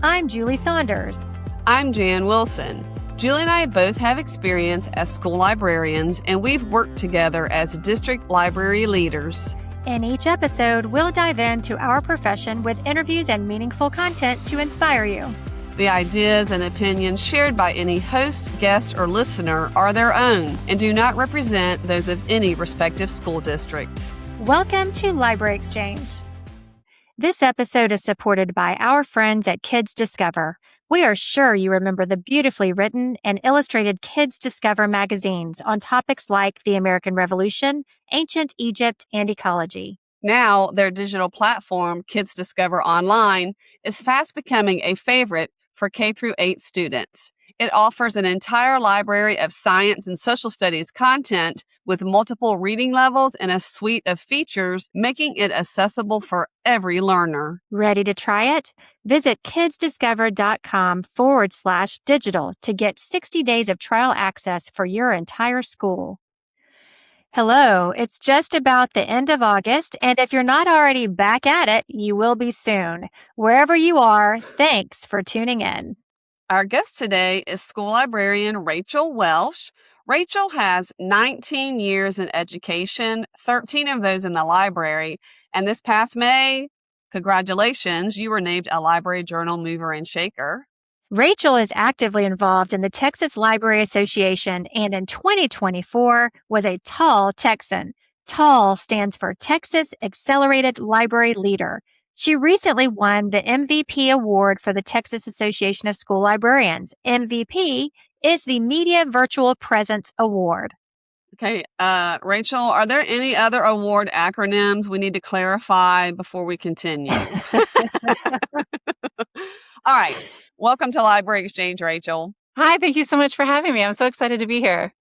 I'm Julie Saunders. I'm Jan Wilson. Julie and I both have experience as school librarians, and we've worked together as district library leaders. In each episode, we'll dive into our profession with interviews and meaningful content to inspire you. The ideas and opinions shared by any host, guest, or listener are their own and do not represent those of any respective school district. Welcome to Library Exchange. This episode is supported by our friends at Kids Discover. We are sure you remember the beautifully written and illustrated Kids Discover magazines on topics like the American Revolution, ancient Egypt, and ecology. Now, their digital platform, Kids Discover Online, is fast becoming a favorite for K-8 students. It offers an entire library of science and social studies content with multiple reading levels and a suite of features, making it accessible for every learner. Ready to try it? Visit kidsdiscover.com/digital to get 60 days of trial access for your entire school. Hello, it's just about the end of August, and if you're not already back at it, you will be soon. Wherever you are, thanks for tuning in. Our guest today is school librarian Rachael Welsh. Rachael has 19 years in education, 13 of those in the library, and this past May, congratulations, you were named a Library Journal Mover and Shaker. Rachael is actively involved in the Texas Library Association and in 2024 was a TAL Texan. TAL stands for Texas Accelerated Library Leader. She recently won the MVP award for the Texas Association of School Librarians. MVP is the Media Virtual Presence Award. Okay, Rachael, are there any other award acronyms we need to clarify before we continue? All right. Welcome to Library Exchange, Rachael. Hi, thank you so much for having me. I'm so excited to be here.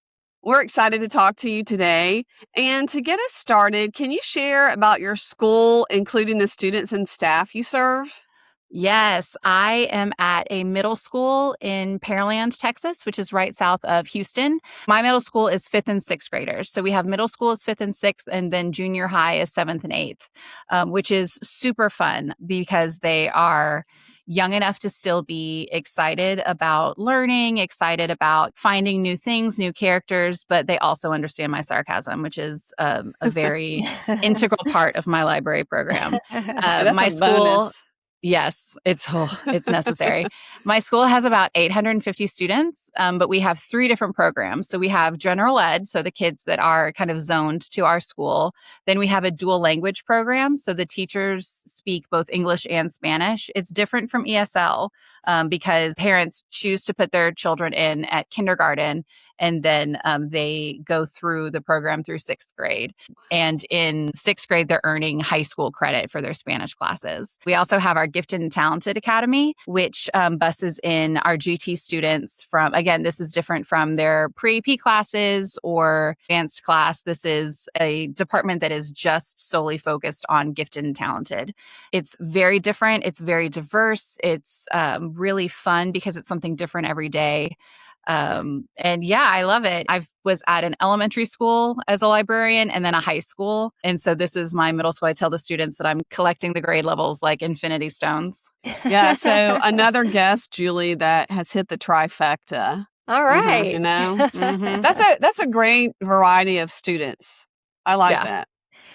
We're excited to talk to you today. And to get us started, can you share about your school, including the students and staff you serve? Yes, I am at a middle school in Pearland, Texas, which is right south of Houston. My middle school is 5th and 6th graders. So we have middle school is 5th and 6th, and then junior high is 7th and 8th, which is super fun because they are young enough to still be excited about learning, excited about finding new things, new characters, but they also understand my sarcasm, which is a very integral part of my library program. That's my a school. bonus. Yes, it's necessary. My school has about 850 students, but we have 3 different programs. So we have general ed, so the kids that are kind of zoned to our school. Then we have a dual language program, so the teachers speak both English and Spanish. It's different from ESL because parents choose to put their children in at kindergarten, and then they go through the program through 6th grade. And in 6th grade, they're earning high school credit for their Spanish classes. We also have our Gifted and Talented Academy, which buses in our GT students from, again, this is different from their pre-AP classes or advanced class. This is a department that is just solely focused on gifted and talented. It's very different. It's very diverse. It's really fun because it's something different every day. And yeah, I love it. I was at an elementary school as a librarian and then a high school. And so this is my middle school. I tell the students that I'm collecting the grade levels like infinity stones. Yeah. So another guest, Julie, that has hit the trifecta. All right. You know, that's a great variety of students. I like that.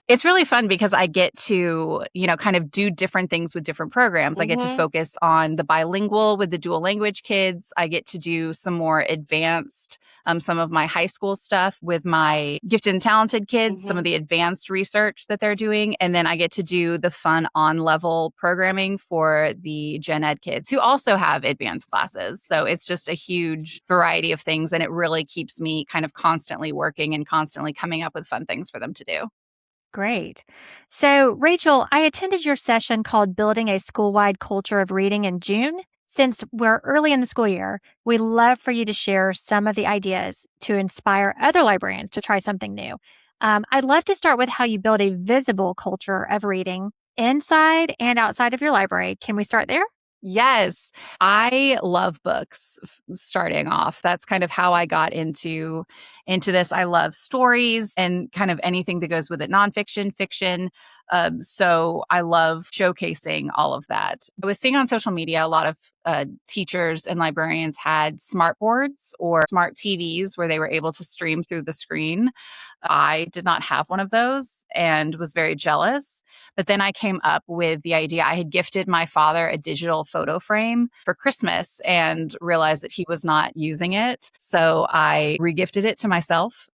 It's really fun because I get to, kind of do different things with different programs. I get to focus on the bilingual with the dual language kids. I get to do some more advanced, some of my high school stuff with my gifted and talented kids, some of the advanced research that they're doing. And then I get to do the fun on-level programming for the gen ed kids who also have advanced classes. So it's just a huge variety of things. And it really keeps me kind of constantly working and constantly coming up with fun things for them to do. Great. So, Rachael, I attended your session called Building a Schoolwide Culture of Reading in June. Since we're early in the school year, we'd love for you to share some of the ideas to inspire other librarians to try something new. I'd love to start with how you build a visible culture of reading inside and outside of your library. Can we start there? Yes, I love books starting off. That's kind of how I got into this. I love stories and kind of anything that goes with it, nonfiction, fiction. So I love showcasing all of that. I was seeing on social media a lot of teachers and librarians had smart boards or smart TVs where they were able to stream through the screen. I did not have one of those and was very jealous. But then I came up with the idea. I had gifted my father a digital photo frame for Christmas and realized that he was not using it. So I regifted it to myself.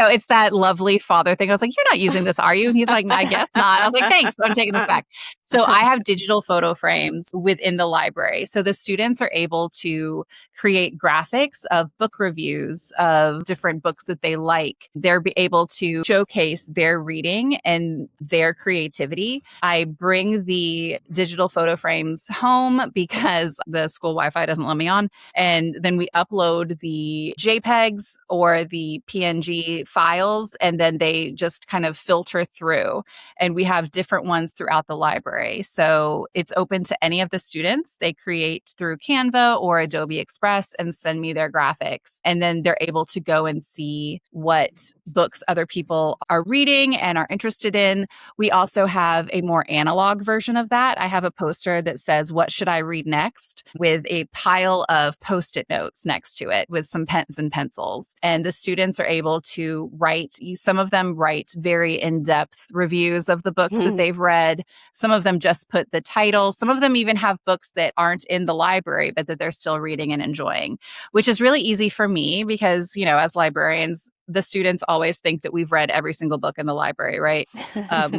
It's that lovely father thing. I was like, "You're not using this, are you?" And he's like, "I guess not." I was like, "Thanks, I'm taking this back." So I have digital photo frames within the library. So the students are able to create graphics of book reviews of different books that they like. They're able to showcase their reading and their creativity. I bring the digital photo frames home because the school Wi-Fi doesn't let me on. And then we upload the JPEGs or the PNG files, and then they just kind of filter through. And we have different ones throughout the library. So it's open to any of the students. They create through Canva or Adobe Express and send me their graphics. And then they're able to go and see what books other people are reading and are interested in. We also have a more analog version of that. I have a poster that says, "What should I read next?" with a pile of Post-it notes next to it with some pens and pencils. And the students are able to write, some of them write very in-depth reviews of the books that they've read. Some of them just put the title. Some of them even have books that aren't in the library, but that they're still reading and enjoying, which is really easy for me because, as librarians, the students always think that we've read every single book in the library, right?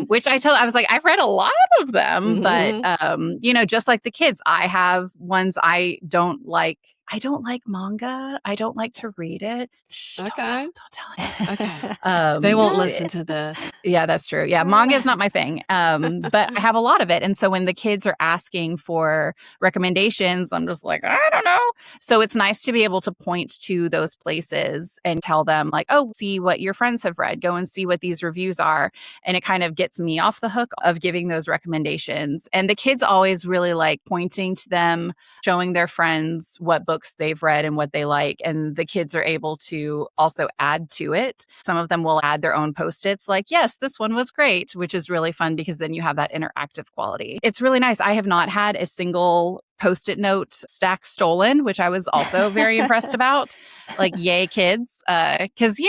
Which I was like, I've read a lot of them, but, just like the kids, I have ones I don't like. I don't like manga. I don't like to read it. Shh, Okay. don't tell anyone. Okay. They won't listen to this. Yeah, that's true. Yeah, manga is not my thing. But I have a lot of it. And so when the kids are asking for recommendations, I'm just like, I don't know. So it's nice to be able to point to those places and tell them like, oh, see what your friends have read. Go and see what these reviews are. And it kind of gets me off the hook of giving those recommendations. And the kids always really like pointing to them, showing their friends what books they've read and what they like. And the kids are able to also add to it. Some of them will add their own Post-its like, yes, this one was great, which is really fun because then you have that interactive quality. It's really nice. I have not had a single Post-it note stack stolen, which I was also very impressed about. Like, yay, kids, because,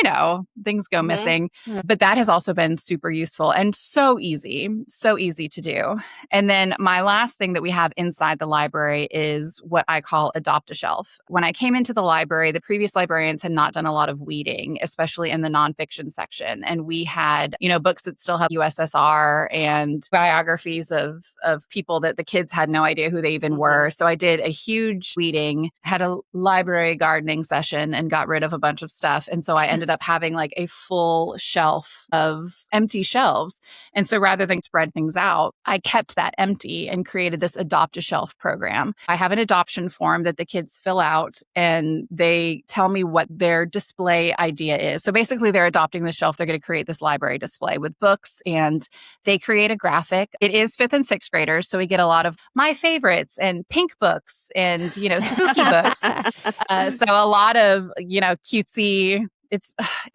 things go missing. But that has also been super useful and so easy to do. And then my last thing that we have inside the library is what I call Adopt a Shelf. When I came into the library, the previous librarians had not done a lot of weeding, especially in the nonfiction section. And we had, books that still have USSR and biographies of people that the kids had no idea who they even were. So I did a huge weeding, had a library gardening session and got rid of a bunch of stuff. And so I ended up having like a full shelf of empty shelves. And so rather than spread things out, I kept that empty and created this Adopt a Shelf program. I have an adoption form that the kids fill out and they tell me what their display idea is. So basically they're adopting the shelf. They're going to create this library display with books and they create a graphic. It is 5th and 6th graders. So we get a lot of my favorites and pink books and, spooky books. So a lot of, cutesy. It's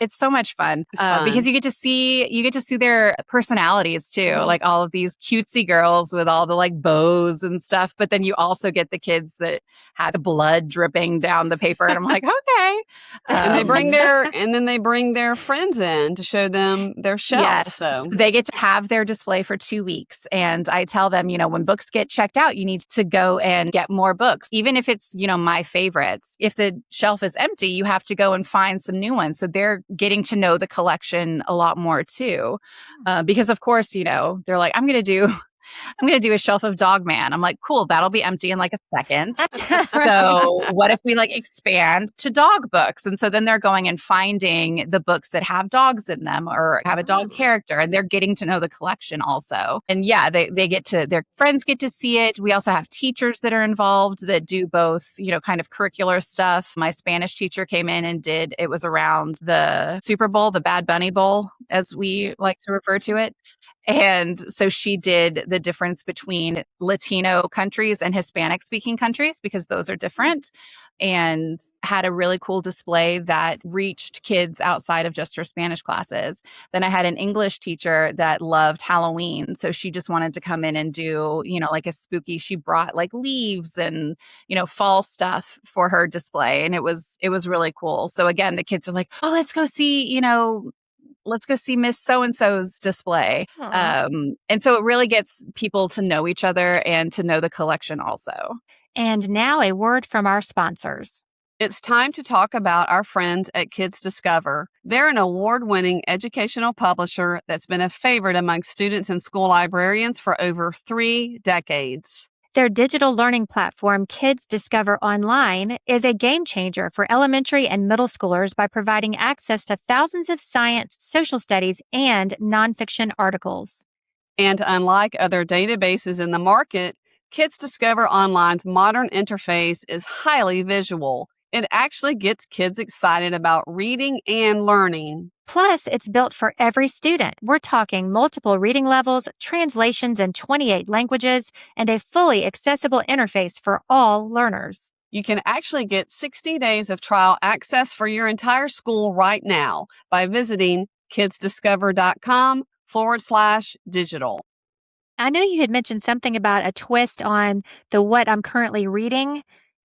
so much fun, because you get to see their personalities too, like all of these cutesy girls with all the like bows and stuff. But then you also get the kids that have the blood dripping down the paper, and I'm like, okay. And they bring their friends in to show them their shelf. Yes, so they get to have their display for 2 weeks, and I tell them, when books get checked out, you need to go and get more books, even if it's my favorites. If the shelf is empty, you have to go and find some new ones. So they're getting to know the collection a lot more too. Because of course, they're like, I'm going to do a shelf of Dog Man. I'm like, cool, that'll be empty in like a second. So what if we like expand to dog books? And so then they're going and finding the books that have dogs in them or have a dog character, and they're getting to know the collection also. And yeah, they get to, their friends get to see it. We also have teachers that are involved that do both, kind of curricular stuff. My Spanish teacher came in and it was around the Super Bowl, the Bad Bunny Bowl, as we like to refer to it. And so she did the difference between Latino countries and Hispanic speaking countries, because those are different, and had a really cool display that reached kids outside of just her Spanish classes. Then I had an English teacher that loved Halloween. So she just wanted to come in and do, like a spooky, she brought like leaves and, fall stuff for her display. And it was really cool. So again, the kids are like, oh, let's go see Miss So-and-so's display. And so it really gets people to know each other and to know the collection also. And now a word from our sponsors. It's time to talk about our friends at Kids Discover. They're an award-winning educational publisher that's been a favorite among students and school librarians for over 3 decades. Their digital learning platform, Kids Discover Online, is a game changer for elementary and middle schoolers by providing access to thousands of science, social studies, and nonfiction articles. And unlike other databases in the market, Kids Discover Online's modern interface is highly visual. It actually gets kids excited about reading and learning. Plus, it's built for every student. We're talking multiple reading levels, translations in 28 languages, and a fully accessible interface for all learners. You can actually get 60 days of trial access for your entire school right now by visiting kidsdiscover.com/digital. I know you had mentioned something about a twist on the what I'm currently reading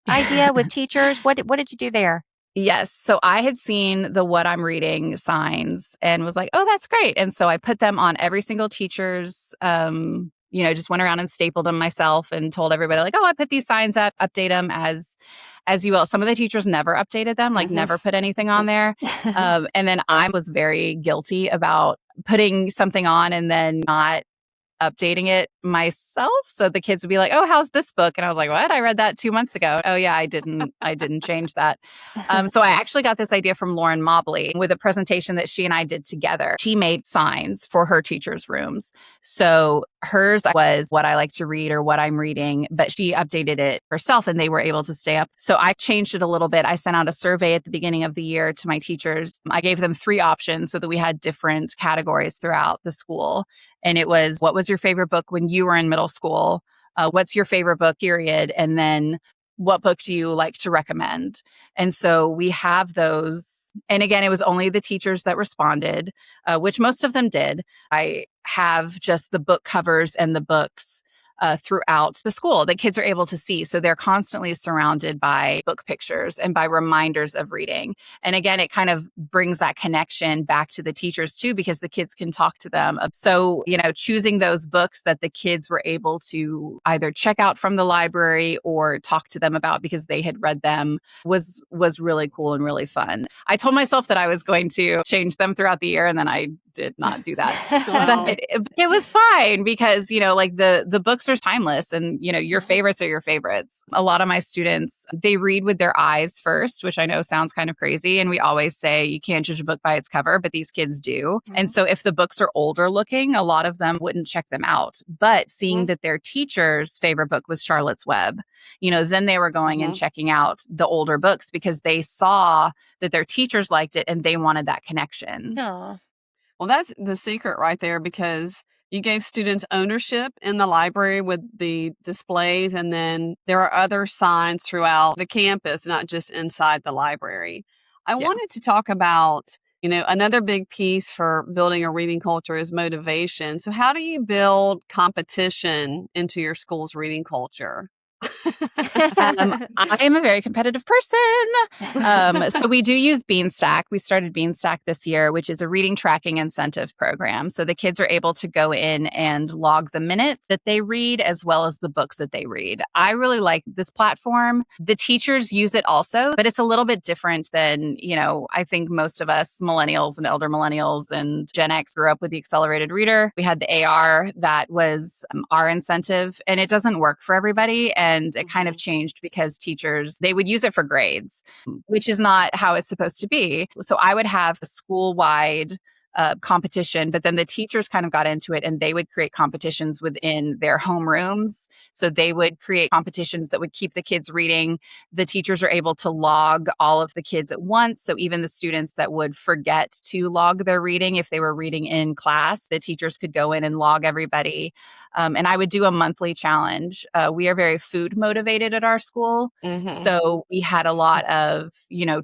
idea with teachers. What did you do there? Yes. So I had seen the what I'm reading signs and was like, oh, that's great. And so I put them on every single teacher's, just went around and stapled them myself and told everybody like, oh, I put these signs up, update them as you will. Some of the teachers never updated them, like never put anything on there. And then I was very guilty about putting something on and then not updating it myself. So the kids would be like, oh, how's this book? And I was like, what? I read that 2 months ago. Oh yeah, I didn't change that. So I actually got this idea from Lauren Mobley with a presentation that she and I did together. She made signs for her teachers' rooms. So hers was what I like to read or what I'm reading, but she updated it herself and they were able to stay up. So I changed it a little bit. I sent out a survey at the beginning of the year to my teachers. I gave them 3 options so that we had different categories throughout the school. And it was, what was your favorite book when you were in middle school? What's your favorite book, period? And then what book do you like to recommend? And so we have those. And again, it was only the teachers that responded, which most of them did. I have just the book covers and the books throughout the school that kids are able to see. So they're constantly surrounded by book pictures and by reminders of reading. And again, it kind of brings that connection back to the teachers too, because the kids can talk to them. So, choosing those books that the kids were able to either check out from the library or talk to them about because they had read them was really cool and really fun. I told myself that I was going to change them throughout the year, and then I did not do that. But it was fine because, the books are timeless and, your favorites are your favorites. A lot of my students, they read with their eyes first, which I know sounds kind of crazy. And we always say you can't judge a book by its cover, but these kids do. Mm-hmm. And so if the books are older looking, a lot of them wouldn't check them out. But seeing that their teacher's favorite book was Charlotte's Web, then they were going and checking out the older books because they saw that their teachers liked it and they wanted that connection. No. Well, that's the secret right there because you gave students ownership in the library with the displays, and then there are other signs throughout the campus, not just inside the library. I wanted to talk about, another big piece for building a reading culture is motivation. So how do you build competition into your school's reading culture? I am a very competitive person. So we do use Beanstack. We started Beanstack this year, which is a reading tracking incentive program. So the kids are able to go in and log the minutes that they read as well as the books that they read. I really like this platform. The teachers use it also, but it's a little bit different than, I think most of us millennials and elder millennials and Gen X grew up with the accelerated reader. We had the AR that was our incentive, and it doesn't work for everybody. And it kind of changed because teachers, they would use it for grades, which is not how it's supposed to be. So I would have a school-wide competition, but then the teachers kind of got into it and they would create competitions within their homerooms. So they would create competitions that would keep the kids reading. The teachers are able to log all of the kids at once. So even the students that would forget to log their reading, if they were reading in class, the teachers could go in and log everybody. And I would do a monthly challenge. We are very food motivated at our school. So we had a lot of,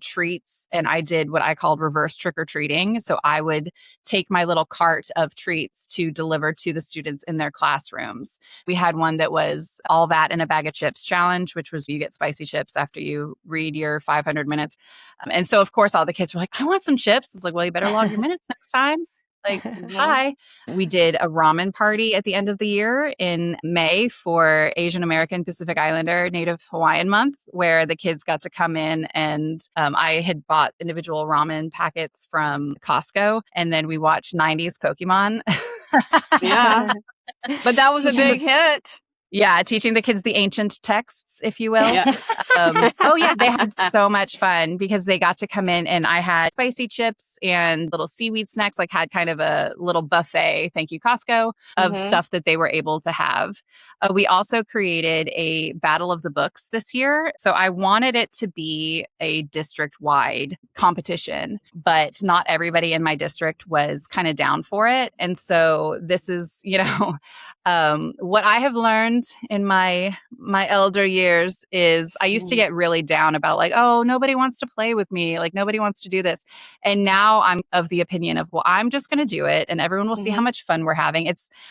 treats, and I did what I called reverse trick or treating. So I would take my little cart of treats to deliver to the students in their classrooms. We had one that was all that in a bag of chips challenge, which was you get spicy chips after you read your 500 minutes. And so, of course, all the kids were like, I want some chips. It's like, well, you better log your minutes next time. Like, hi. We did a ramen party at the end of the year in May for Asian American Pacific Islander Native Hawaiian Month, where the kids got to come in and I had bought individual ramen packets from Costco. And then we watched 90s Pokemon. Yeah. But that was a big hit. Yeah, teaching the kids the ancient texts, if you will. Yes. They had so much fun because they got to come in and I had spicy chips and little seaweed snacks, like had kind of a little buffet, thank you, Costco, of stuff that they were able to have. We also created a Battle of the Books this year. So I wanted it to be a district-wide competition, but not everybody in my district was kind of down for it. And so this is, what I have learned in my elder years is I used to get really down about like, oh, nobody wants to play with me. Like nobody wants to do this. And now I'm of the opinion of, well, I'm just going to do it and everyone will see how much fun we're having.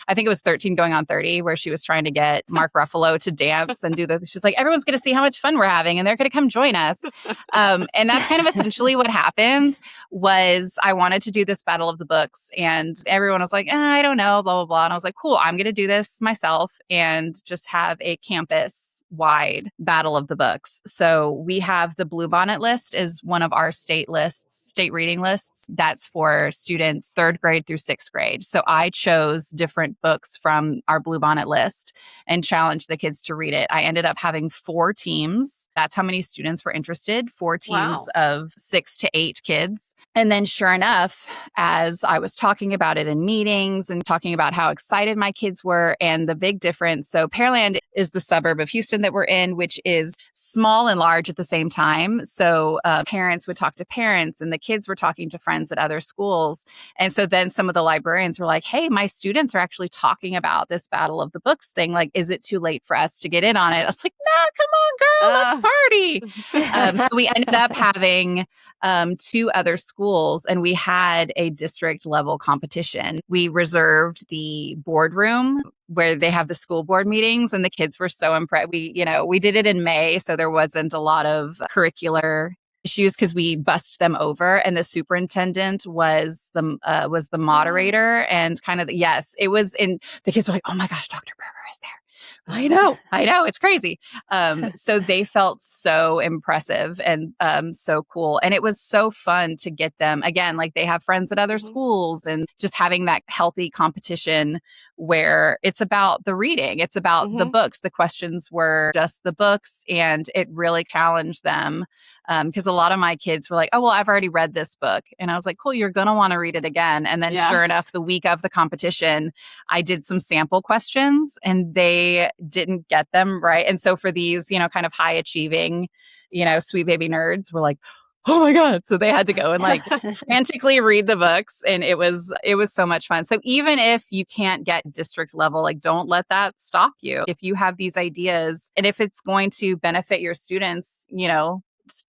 I think it was 13 going on 30 where she was trying to get Mark Ruffalo to dance and do she's like, everyone's going to see how much fun we're having and they're going to come join us. And that's kind of essentially what happened was I wanted to do this Battle of the Books and everyone was like, I don't know, blah, blah, blah. And I was like, cool, I'm going to do this myself and just have a campus-wide Battle of the Books. So we have the Bluebonnet list is one of our state reading lists. That's for students 3rd grade through 6th grade. So I chose different books from our Bluebonnet list and challenged the kids to read it. I ended up having 4 teams. That's how many students were interested, 4 teams of 6 to 8 kids. And then sure enough, as I was talking about it in meetings and talking about how excited my kids were and the big difference. So Pearland is the suburb of Houston that we're in, which is small and large at the same time. So parents would talk to parents and the kids were talking to friends at other schools. And so then some of the librarians were like, hey, my students are actually talking about this Battle of the Books thing. Like, is it too late for us to get in on it? I was like, no, come on, girl, let's party. So we ended up having 2 other schools and we had a district level competition. We reserved the boardroom where they have the school board meetings and the kids were so impressed. We did it in May, so there wasn't a lot of curricular issues because we bussed them over and the superintendent was the moderator and kind of it was in the kids were like, oh my gosh, Dr. Berger is there. I know. It's crazy. So they felt so impressive and so cool. And it was so fun to get them, again, like they have friends at other schools and just having that healthy competition where it's about the reading. It's about the books. The questions were just the books and it really challenged them. Because a lot of my kids were like, oh, well, I've already read this book. And I was like, cool, you're going to want to read it again. And then sure enough, the week of the competition, I did some sample questions and they didn't get them right. And so for these, kind of high achieving, sweet baby nerds were like, oh my God. So they had to go and like frantically read the books. And it was so much fun. So even if you can't get district level, like don't let that stop you. If you have these ideas and if it's going to benefit your students,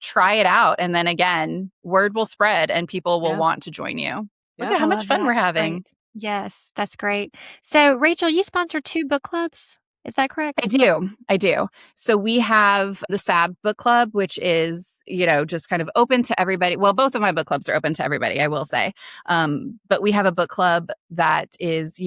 try it out. And then again, word will spread and people will want to join you. Look at how much fun we're having. Great. Yes, that's great. So Rachel, you sponsor 2 book clubs. Is that correct? I do. So we have the SAB book club, which is, just kind of open to everybody. Well, both of my book clubs are open to everybody, I will say. But we have a book club that is,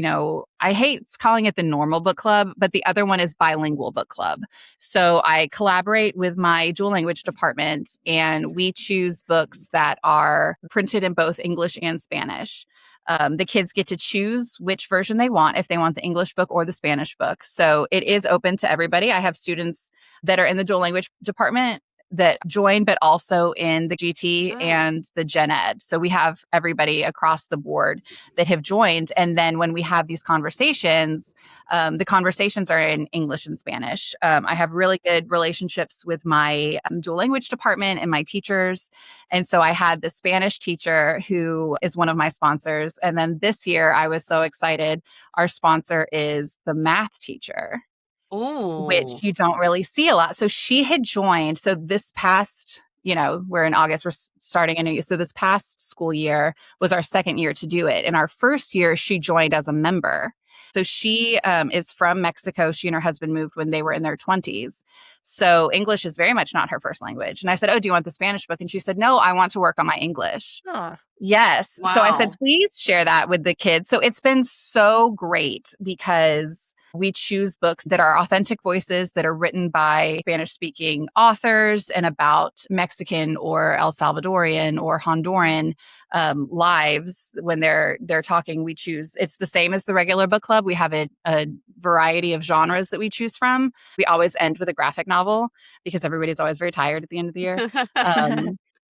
I hate calling it the normal book club, but the other one is bilingual book club. So I collaborate with my dual language department and we choose books that are printed in both English and Spanish. The kids get to choose which version they want, if they want the English book or the Spanish book. So it is open to everybody. I have students that are in the dual language department that join, but also in the GT and the Gen Ed. So we have everybody across the board that have joined. And then when we have these conversations, the conversations are in English and Spanish. I have really good relationships with my dual language department and my teachers. And so I had the Spanish teacher who is one of my sponsors. And then this year I was so excited. Our sponsor is the math teacher, which you don't really see a lot. So she had joined. So this past, we're in August, we're starting a new year. So this past school year was our second year to do it. In our first year, she joined as a member. So she is from Mexico. She and her husband moved when they were in their 20s. So English is very much not her first language. And I said, oh, do you want the Spanish book? And she said, no, I want to work on my English. Oh. Yes. Wow. So I said, please share that with the kids. So it's been so great because we choose books that are authentic voices that are written by Spanish-speaking authors and about Mexican or El Salvadorian or Honduran lives. When they're talking, we choose. It's the same as the regular book club. We have a variety of genres that we choose from. We always end with a graphic novel because everybody's always very tired at the end of the year.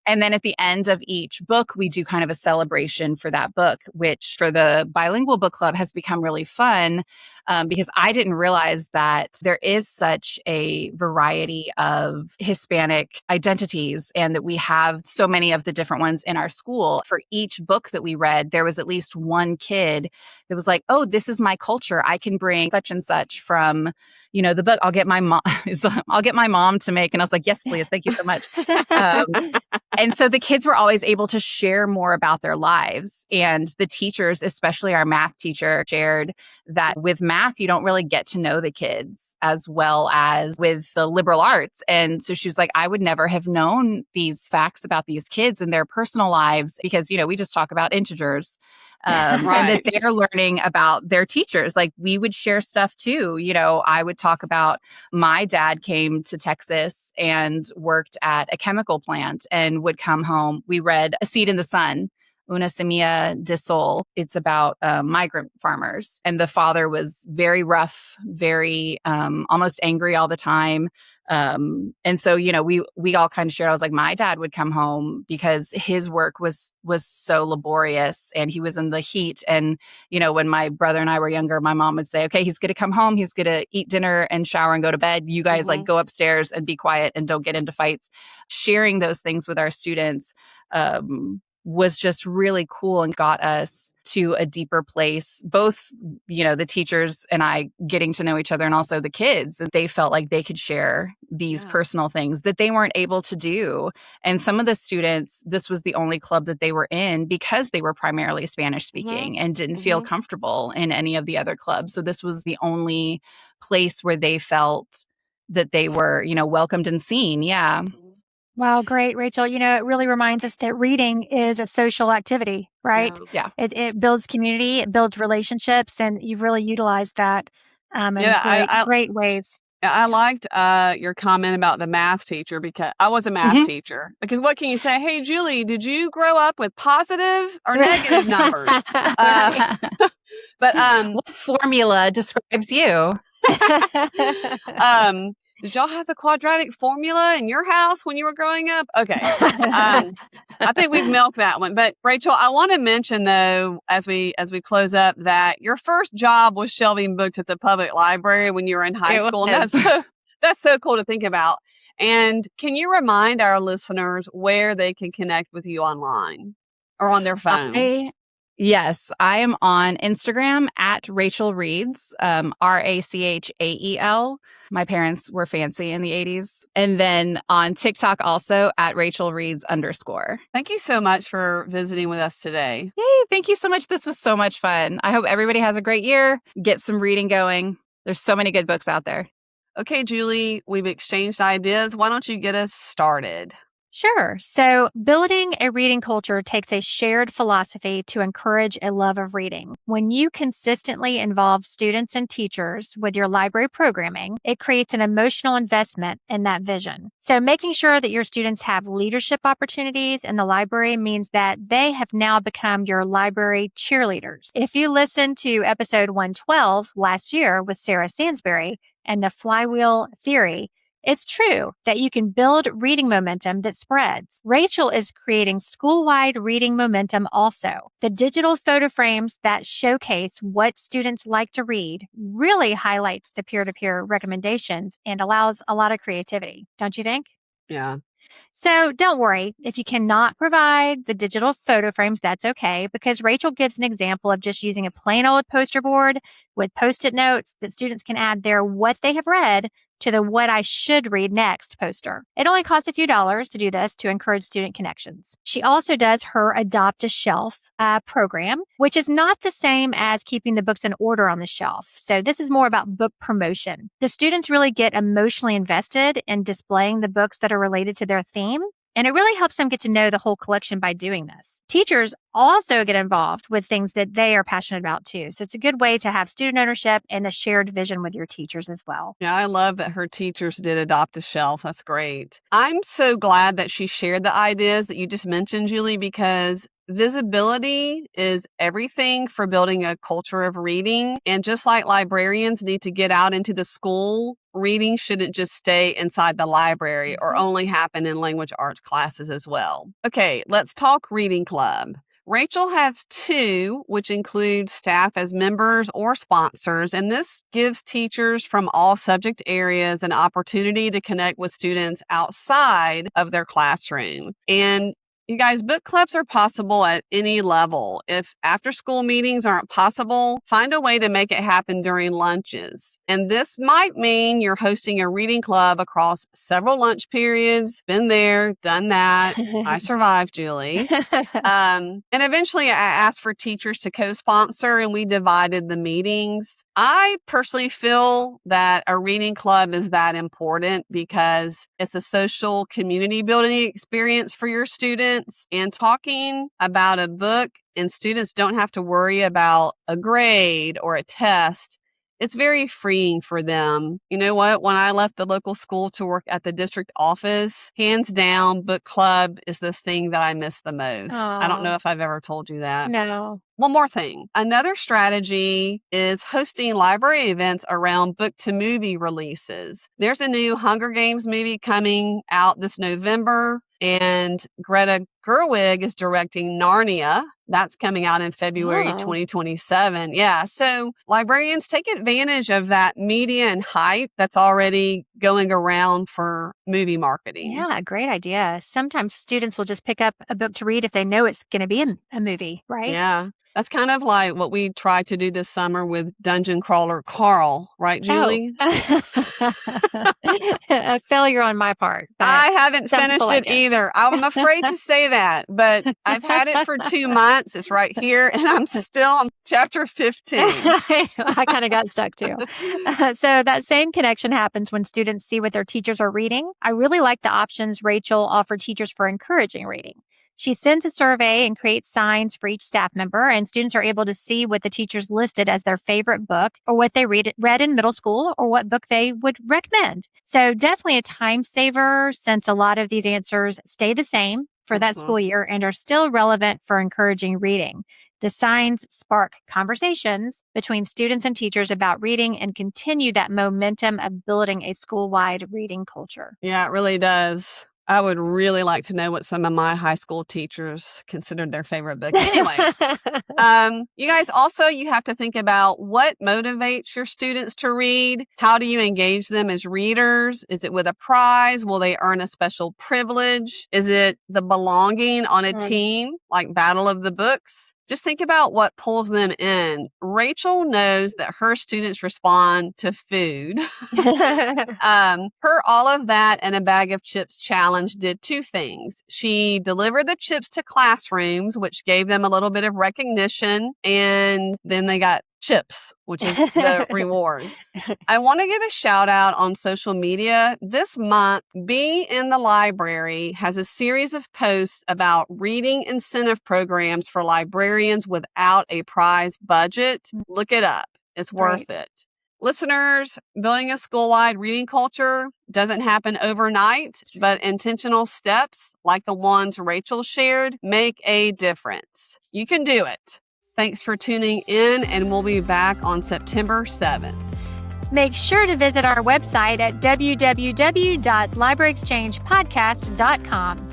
And then at the end of each book, we do kind of a celebration for that book, which for the bilingual book club has become really fun because I didn't realize that there is such a variety of Hispanic identities and that we have so many of the different ones in our school. For each book that we read, there was at least one kid that was like, oh, this is my culture. I can bring such and such from, the book. I'll get my mom to make. And I was like, yes, please. Thank you so much. And so the kids were always able to share more about their lives. And the teachers, especially our math teacher, shared that with math, you don't really get to know the kids as well as with the liberal arts. And so she was like, I would never have known these facts about these kids and their personal lives because, we just talk about integers. Right. And that they're learning about their teachers. Like we would share stuff too. I would talk about my dad came to Texas and worked at a chemical plant and would come home. We read A Seed in the Sun, Una Semilla de Sol. It's about migrant farmers. And the father was very rough, very almost angry all the time. And so, we all kind of shared. I was like, my dad would come home because his work was so laborious and he was in the heat. And, when my brother and I were younger, my mom would say, okay, he's going to come home. He's going to eat dinner and shower and go to bed. You guys go upstairs and be quiet and don't get into fights. Sharing those things with our students, was just really cool and got us to a deeper place. Both, the teachers and I getting to know each other and also the kids. And they felt like they could share these personal things that they weren't able to do. And some of the students, this was the only club that they were in because they were primarily Spanish speaking and didn't feel comfortable in any of the other clubs. So this was the only place where they felt that they were, welcomed and seen. Yeah. Wow, great, Rachel. It really reminds us that reading is a social activity, right? Yeah. It builds community, it builds relationships, and you've really utilized that in great ways. I liked your comment about the math teacher because I was a math teacher. Because what can you say? Hey, Julie, did you grow up with positive or negative numbers? But what formula describes you? Did y'all have the quadratic formula in your house when you were growing up? Okay. I think we've milked that one. But Rachel, I want to mention though, as we close up, that your first job was shelving books at the public library when you were in high school. And that's so cool to think about. And can you remind our listeners where they can connect with you online or on their phone? Yes, I am on Instagram at Rachael Reads, Rachael. My parents were fancy in the 80s. And then on TikTok also at Rachael Reads _. Thank you so much for visiting with us today. Yay, thank you so much. This was so much fun. I hope everybody has a great year. Get some reading going. There's so many good books out there. Okay, Julie, we've exchanged ideas. Why don't you get us started? Sure. So building a reading culture takes a shared philosophy to encourage a love of reading. When you consistently involve students and teachers with your library programming, it creates an emotional investment in that vision. So making sure that your students have leadership opportunities in the library means that they have now become your library cheerleaders. If you listen to episode 112 last year with Sarah Sansbury and the flywheel theory, It's true that you can build reading momentum that spreads. Rachael is creating school-wide reading momentum also. The digital photo frames that showcase what students like to read really highlights the peer-to-peer recommendations and allows a lot of creativity, don't you think? Yeah. So don't worry. If you cannot provide the digital photo frames, that's okay, because Rachael gives an example of just using a plain old poster board with Post-it notes that students can add their what they have read to the what I should read next poster. It only costs a few dollars to do this to encourage student connections. She also does her Adopt a Shelf program, which is not the same as keeping the books in order on the shelf. So this is more about book promotion. The students really get emotionally invested in displaying the books that are related to their theme. And it really helps them get to know the whole collection by doing this. Teachers also get involved with things that they are passionate about too. So it's a good way to have student ownership and a shared vision with your teachers as well. Yeah, I love that her teachers did adopt a shelf. That's great. I'm so glad that she shared the ideas that you just mentioned, Julie, because visibility is everything for building a culture of reading. And just like librarians need to get out into the school, reading shouldn't just stay inside the library or only happen in language arts classes as well. Okay, let's talk reading club. Rachael has 2, which include staff as members or sponsors, and this gives teachers from all subject areas an opportunity to connect with students outside of their classroom. And you guys, book clubs are possible at any level. If after school meetings aren't possible, find a way to make it happen during lunches. And this might mean you're hosting a reading club across several lunch periods. Been there, done that. I survived, Julie. And eventually I asked for teachers to co-sponsor and we divided the meetings. I personally feel that a reading club is that important because it's a social community building experience for your students. And talking about a book and students don't have to worry about a grade or a test. It's very freeing for them. You know what? When I left the local school to work at the district office, hands down, book club is the thing that I miss the most. I don't know if I've ever told you that. No. One more thing. Another strategy is hosting library events around book to movie releases. There's a new Hunger Games movie coming out this November, and Greta Gerwig is directing Narnia. That's coming out in February 2027. Yeah. So librarians, take advantage of that media and hype that's already going around for movie marketing. Yeah, great idea. Sometimes students will just pick up a book to read if they know it's going to be in a movie, right? Yeah. That's kind of like what we tried to do this summer with Dungeon Crawler Carl, right, Julie? A failure on my part. I haven't finished it either. I'm afraid to say that, but I've had it for 2 months. It's right here, and I'm still on chapter 15. I kind of got stuck too. So that same connection happens when students see what their teachers are reading. I really like the options Rachael offered teachers for encouraging reading. She sends a survey and creates signs for each staff member, and students are able to see what the teachers listed as their favorite book or what they read in middle school or what book they would recommend. So definitely a time saver since a lot of these answers stay the same for that school year and are still relevant for encouraging reading. The signs spark conversations between students and teachers about reading and continue that momentum of building a school-wide reading culture. Yeah, it really does. I would really like to know what some of my high school teachers considered their favorite book. Anyway, you guys also, you have to think about what motivates your students to read. How do you engage them as readers? Is it with a prize? Will they earn a special privilege? Is it the belonging on a team like Battle of the Books? Just think about what pulls them in. Rachael knows that her students respond to food. Her All of That and a Bag of Chips challenge did 2 things. She delivered the chips to classrooms, which gave them a little bit of recognition, and then they got chips, which is the reward. I want to give a shout out on social media. This month, Be in the Library has a series of posts about reading incentive programs for librarians without a prize budget. Look it up. It's worth it. Listeners, building a school-wide reading culture doesn't happen overnight, but intentional steps like the ones Rachael shared make a difference. You can do it. Thanks for tuning in, and we'll be back on September 7th. Make sure to visit our website at www.libraryexchangepodcast.com.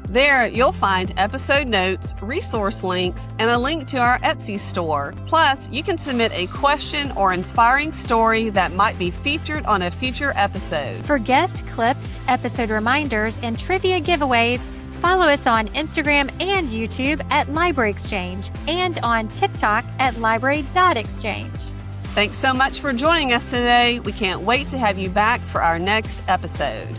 There, you'll find episode notes, resource links, and a link to our Etsy store. Plus, you can submit a question or inspiring story that might be featured on a future episode. For guest clips, episode reminders, and trivia giveaways, follow us on Instagram and YouTube at Library Exchange and on TikTok at library.exchange. Thanks so much for joining us today. We can't wait to have you back for our next episode.